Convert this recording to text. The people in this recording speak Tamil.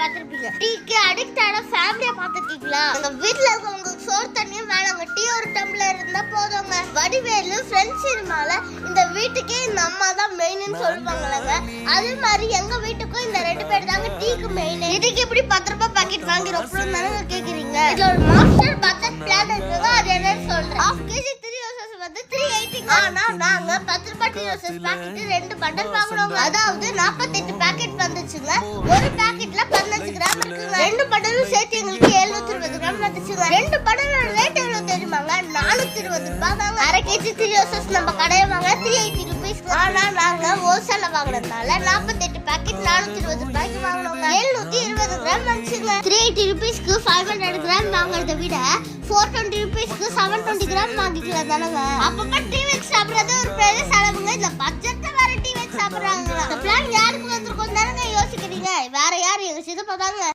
பாத்திருப்பீங்க. டீக்கு அடிக்ட் ஆன ஃபேமிலியை பாத்துருக்கீங்களா? உங்க வீட்டுல இருக்கவங்க சோறு தண்ணியும் வேணாங்க, டீ ஒரு டம்ளர் இருந்தா போதுங்க. வடிவேலு ஃப்ரெண்ட்ஸ் சினிமால இந்த வீட்டுக்கே இந்த அம்மா தான் மெயின்னு சொல்லுவாங்களாங்க. அதே மாதிரி எங்க வீட்டுக்கும் இந்த 2 பேர் தாங்க டீக்கு மெயின். இதுக்கு எப்படி 10 ரூபாய் பாக்கெட் வாங்கி ரொம்ப தானே கேக்குறீங்க. இதுல ஒரு மாஸ்டர் பட்ஜெட் பிளான் இருக்குங்க, அது என்னன்னு சொல்றேன். 1/2 kg 3 ரோசஸ் வந்து 380. ஆனா நாங்க 10 ரூபாய் 3 ரோசஸ் பாக்கெட் 2 பண்டல் வாங்குறோம். அதாவது 48 பாக்கெட் வந்துச்சுங்க. ஒரு பாக்கெட்ல 15 கிராம் இருக்குங்க. 2 பண்டலும் சேர்த்து எங்களுக்கு 720 கிராம் வந்துச்சுங்க. 2 பண்டலோட ரேட் எவ்வளவு தெரியுமாங்க? 420 ரூபாய் தாங்க. 1/2 kg 3 ரோசஸ் நம்ம கடையில வாங்க 380 rupees. ஆனா நாங்க ஹோல்சேல்ல வாங்குறதுனால 48 பாக்கெட் 420 ரூபாய்க்கு வாங்குறோம். 720 கிராம் வந்துச்சுங்க. 380 rupeesக்கு 500 கிராம் வாங்குறத விட 420 rupeesக்கு 720 கிராம் வாங்கிக்கலாம் தானங்க. அப்பப்ப டீ வச்சு சாப்பிடுறது ஒரு பெரிய செலவுங்க. இந்த பட்ஜெட்ல வேற டீ வச்சு சாப்பிடுறாங்க. இந்த பிளான் யாருக்கு வந்திருக்கும் தானங்க யோசிக்கிறீங்க? வேற யாரு? எங்க சித்தப்பா தாங்க.